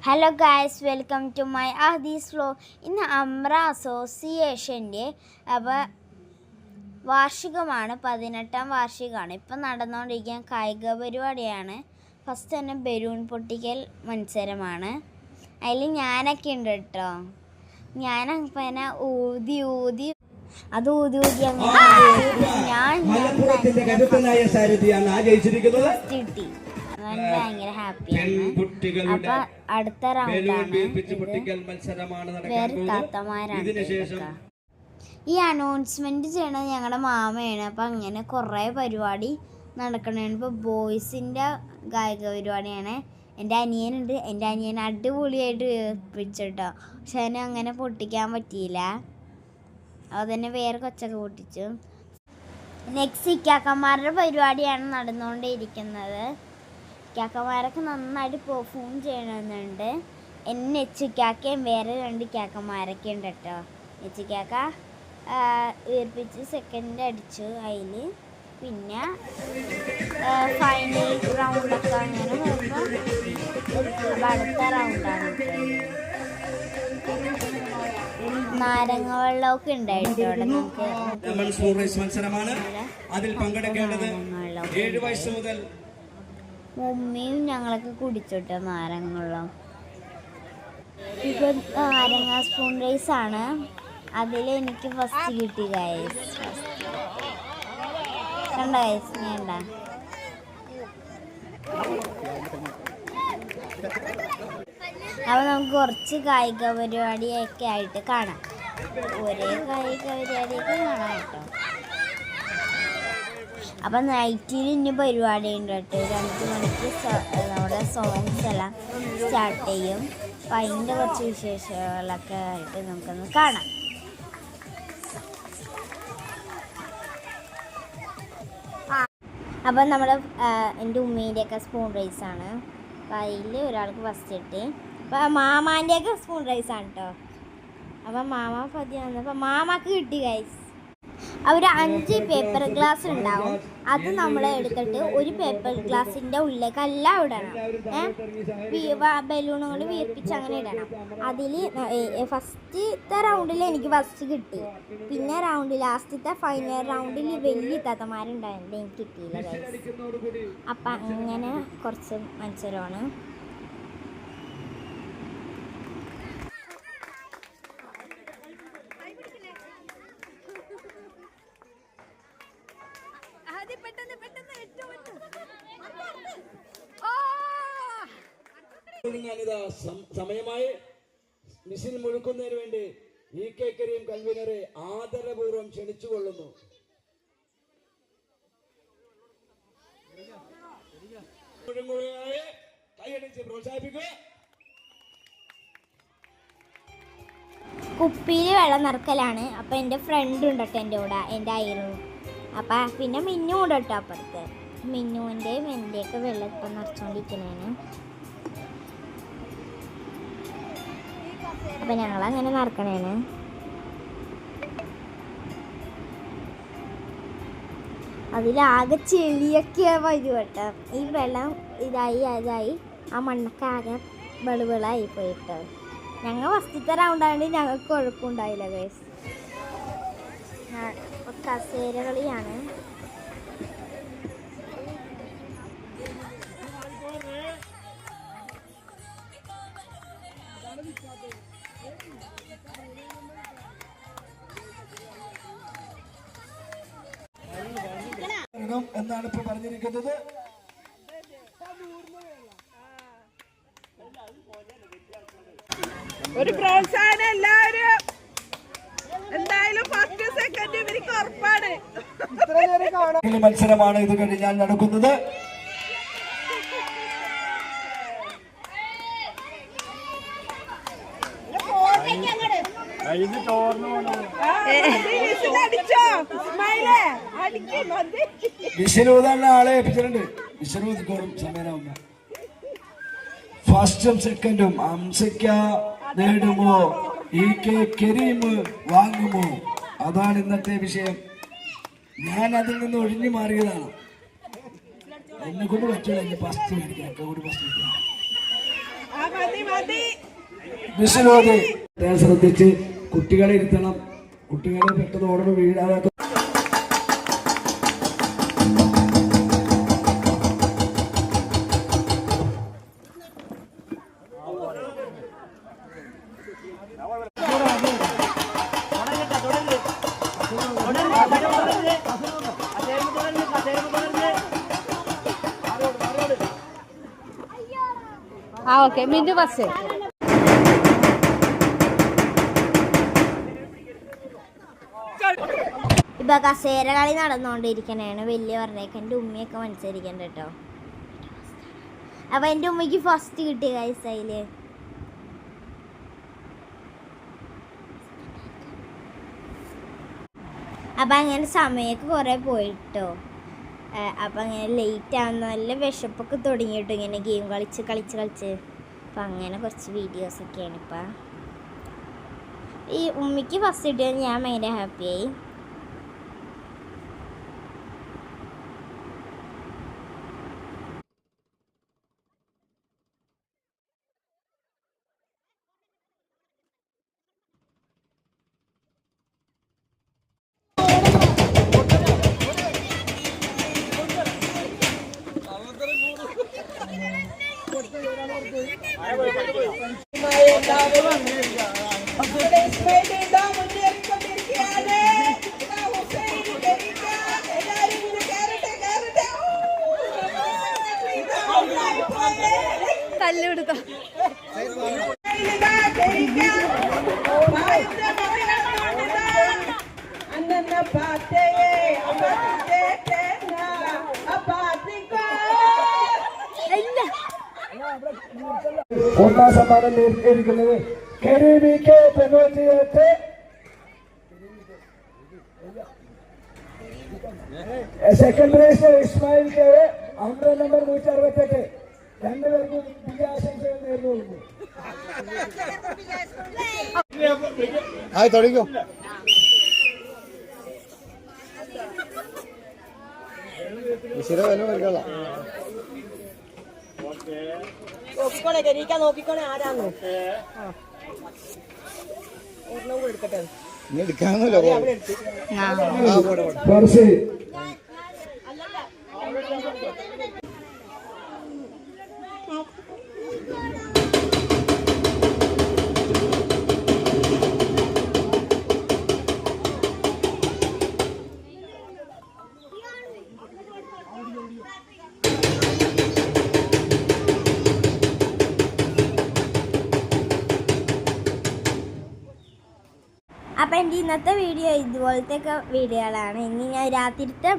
Hello guys, welcome to my Aadhi's vlog. ഇന്ന് അമ്ര അസോസിയേഷൻ്റെ വാർഷികമാണ്, 18ാം വാർഷികമാണ്. ഇപ്പം നടന്നുകൊണ്ടിരിക്കുന്ന കായിക പരിപാടിയാണ്. ഫസ്റ്റ് തന്നെ ബലൂൺ പൊട്ടിക്കൽ മത്സരമാണ്. അതിൽ ഞാനൊക്കെ ഉണ്ട് കേട്ടോ. ഞാനങ്ങനെ ഊതി അത് ഊതി ഞാൻ കിട്ടി. ഭയങ്കര ഹാപ്പിയാണ്. അപ്പൊ അടുത്ത റൗണ്ടാണ്. വേറെ താത്തമാരാണ്. ഈ അനൗൺസ്മെന്റ് ചെയ്യണത് ഞങ്ങളുടെ മാമയാണ്. അപ്പൊ അങ്ങനെ കുറേ പരിപാടി നടക്കണതാണ്. ഇപ്പോൾ ബോയ്സിൻ്റെ ഗായക പരിപാടിയാണ്. എൻ്റെ അനിയനുണ്ട്. എൻ്റെ അനിയൻ അടിപൊളിയായിട്ട് ഏൽപ്പിച്ചിട്ടോ. പക്ഷെ അതിന് അങ്ങനെ പൊട്ടിക്കാൻ പറ്റിയില്ല. അതുതന്നെ വേറെ കൊച്ചൊക്കെ പൊട്ടിച്ചു. നെക്സ്റ്റ് ഇക്കാക്കന്മാരുടെ പരിപാടിയാണ് നടന്നുകൊണ്ടിരിക്കുന്നത്. ഇക്കാക്കന്മാരൊക്കെ നന്നായിട്ട് പെർഫോം ചെയ്യണമെന്നുണ്ട്. നെച്ചിക്കാക്കയും വേറെ 2 ഇക്കാക്കന്മാരൊക്കെ ഉണ്ട് കേട്ടോ. നെച്ചിക്കാക്ക ഉയർപ്പിച്ച് സെക്കൻഡ് അടിച്ചു. അതിൽ പിന്നെ ഫൈനൽ റൗണ്ടൊക്കെ അങ്ങനെ വരുമ്പോൾ അടുത്ത റൗണ്ടാണ്. നാരങ്ങ വെള്ളമൊക്കെ ഉണ്ടായിട്ടോ അവിടെ. നമുക്ക് മമ്മിയും ഞങ്ങളൊക്കെ കുടിച്ചോട്ടോ നാരങ്ങ വെള്ളം. ഇപ്പം നാരങ്ങ സ്പൂൺ റേസാണ്. അതിൽ എനിക്ക് ഫസ്റ്റ് കിട്ടി ഗൈസ്. കണ്ട ഗൈസ്, വേണ്ട അപ്പോൾ നമുക്ക് കുറച്ച് കായിക പരിപാടിയൊക്കെ ആയിട്ട് കാണാം. ഒരേ കായിക പരിപാടിയൊക്കെ കാണാം കേട്ടോ. അപ്പം നൈറ്റിൽ ഇനി പരിപാടി ഉണ്ട് കേട്ടോ. 2 മണിക്ക് നമ്മുടെ സോങ്സ് എല്ലാം സ്റ്റാർട്ട് ചെയ്യും. അപ്പം അതിൻ്റെ കുറച്ച് വിശേഷങ്ങളൊക്കെ ആയിട്ട് നമുക്കൊന്ന് കാണാം. അപ്പം നമ്മുടെ എൻ്റെ ഉമ്മേൻ്റെയൊക്കെ സ്പൂൺ റൈസാണ്. അപ്പം അതിൽ ഒരാൾക്ക് ഫസ്റ്റ് കിട്ടി. അപ്പം മാമാൻ്റെയൊക്കെ സ്പൂൺ റൈസാണ് കേട്ടോ. അപ്പം മാമ പതി വന്നപ്പോൾ മാമാക്ക് കിട്ടി ഗൈസ്. അവർ 5 പേപ്പർ ഗ്ലാസ് ഉണ്ടാവും. അത് നമ്മൾ എടുത്തിട്ട് ഒരു പേപ്പർ ഗ്ലാസിൻ്റെ ഉള്ളിലേക്കല്ല ഇടണം. ബലൂണുകൾ വീർപ്പിച്ച് അങ്ങനെ ഇടണം. അതിൽ ഫസ്റ്റത്തെ റൗണ്ടിൽ എനിക്ക് ഫസ്റ്റ് കിട്ടി. പിന്നെ ലാസ്റ്റത്തെ ഫൈനൽ റൗണ്ടിൽ വലിയ താത്തമാരുണ്ടായിരുന്നു, എനിക്ക് കിട്ടിയില്ല ഗൈസ്. അപ്പം അങ്ങനെ കുറച്ച് മത്സരമാണ്. സമയമായി മിസിൽ മുഴുക്കുന്നതിന് വേണ്ടി EK കരീം കൺവീനറെ ആദരപൂർവ്വം ക്ഷണിച്ചുകൊള്ളുന്നു. കൈയടിച്ച് പ്രോത്സാഹിപ്പിക്കുക. കുപ്പിയിൽ വെള്ളം നിറക്കലാണ്. അപ്പം എൻ്റെ ഫ്രണ്ട് ഉണ്ട് കേട്ടോ എൻ്റെ കൂടെ, എൻ്റെ അയലും. അപ്പം പിന്നെ മിന്നു ഉണ്ട് കേട്ടോ അപ്പുറത്ത്. മിന്നുവിൻ്റെയും എൻ്റെയൊക്കെ വെള്ളം ഇപ്പം നിറച്ചുകൊണ്ടിരിക്കണേന്. അപ്പം ഞങ്ങളങ്ങനെ നിറക്കണേന്. അതിലാകെ ചെളിയൊക്കെ വരും കേട്ടോ. ഈ വെള്ളം ഇതായി ആ മണ്ണൊക്കെ ആകെ വെളുവിളായി പോയിട്ട്. ഞങ്ങൾ ഫസ്റ്റത്തെ റൗണ്ടായതുകൊണ്ട് ഞങ്ങൾക്ക് കുഴപ്പമുണ്ടായില്ല ഗൈസ്. കസേര കളിയാണ്. എന്നാണ് ഇപ്പൊ പറഞ്ഞിരിക്കുന്നത്. ഒരു പ്രോത്സാഹനം എല്ലാവരും എന്തായാലും ഫസ്റ്റ് സെക്കൻഡ് ഇവർക്ക് ഉറപ്പാണ്. മത്സരമാണ് ഇത് കഴിഞ്ഞാൽ നടക്കുന്നത്. വിഷരൂതാണ് ആളെ ഏൽപ്പിച്ചിട്ടുണ്ട്. വിഷരൂതിക്കോളും സമയമാവുന്ന. ഫസ്റ്റും സെക്കൻഡും അംസയ്ക്ക നേടുമോ, EK കരീം വാങ്ങുമോ? അതാണ് ഇന്നത്തെ വിഷയം. ഞാൻ അതിൽ നിന്ന് ഒഴിഞ്ഞു മാറിയതാണ്. എന്നെ കൊണ്ട് പറ്റില്ല. ഫസ്റ്റ് മേടിക്കാം, ഫസ്റ്റ് മേടിക്കാം. വിശ്വലോതി ശ്രദ്ധിച്ച് കുട്ടികളെ ഇരുത്തണം. കുട്ടികളെ പെട്ടെന്ന് ഓർഡർ വീഴാതെ. ഓക്കെ മിന്നു ബസ് ഇപ്പൊ കസേര കളി നടന്നുകൊണ്ടിരിക്കണേണ്. വലിയ പറഞ്ഞേക്ക് എൻ്റെ ഉമ്മയൊക്കെ മത്സരിക്കണ്ട കേട്ടോ. അപ്പൊ എൻ്റെ ഉമ്മയ്ക്ക് ഫസ്റ്റ് കിട്ടിയ ഗൈസ് അതില്. അപ്പം അങ്ങനെ സമയമൊക്കെ കുറേ പോയിട്ടോ. അപ്പം അങ്ങനെ ലേറ്റ് ആവുന്ന നല്ല വിശപ്പൊക്കെ തുടങ്ങിയിട്ടു ഇങ്ങനെ ഗെയിം കളിച്ച്. അപ്പം അങ്ങനെ കുറച്ച് വീഡിയോസൊക്കെയാണ് ഇപ്പം. ഈ ഉമ്മയ്ക്ക് ഫസ്റ്റ് കിട്ടിയത് ഞാൻ ഭയങ്കര ഹാപ്പിയായി. കല്ലെടുത്തോ ഒന്നാം സമ്മാനം നേടിയിരിക്കുന്നത് കരീമിക്ക് പെൺകുട്ടിയായിട്ട് second prize Ismail K 5 number 168. രണ്ടുപേർക്കും വിജയാശംസകൾ നേർന്നു. തുടങ്ങിക്കോ. നോക്കിക്കോണേ ആരാന്നോ എടുക്കട്ടെ എടുക്കാന്നല്ലോ. അപ്പം എൻ്റെ ഇന്നത്തെ വീഡിയോ ഇതുപോലത്തെ വീഡിയോകളാണ്. ഇനി ഞാൻ രാത്രിത്തെ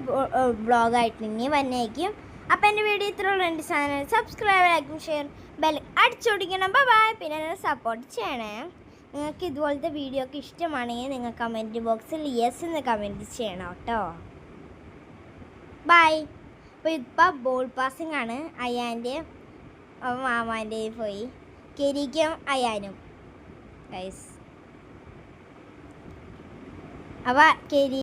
ബ്ലോഗായിട്ട് ഇനി വന്നേക്കും. അപ്പം എൻ്റെ വീഡിയോ ഇത്രയുള്ള എൻ്റെ ചാനൽ സബ്സ്ക്രൈബ് ലൈക്കും ഷെയർ ബെൽ അടിച്ചോടിക്കണം. ബൈ. പിന്നെ എന്നെ സപ്പോർട്ട് ചെയ്യണേ. നിങ്ങൾക്ക് ഇതുപോലത്തെ വീഡിയോ ഒക്കെ ഇഷ്ടമാണെങ്കിൽ നിങ്ങൾ കമൻറ്റ് ബോക്സിൽ യെസ് എന്ന് കമൻറ്റ് ചെയ്യണം കേട്ടോ. ബൈ. അപ്പോൾ ഇപ്പം ബോൾ പാസിംഗ് ആണ്. അയ്യാൻ്റെയും മാമാൻ്റെയും പോയി കെരിക്കും അയ്യാനും ഗൈസ്. അപ്പോൾ കെരി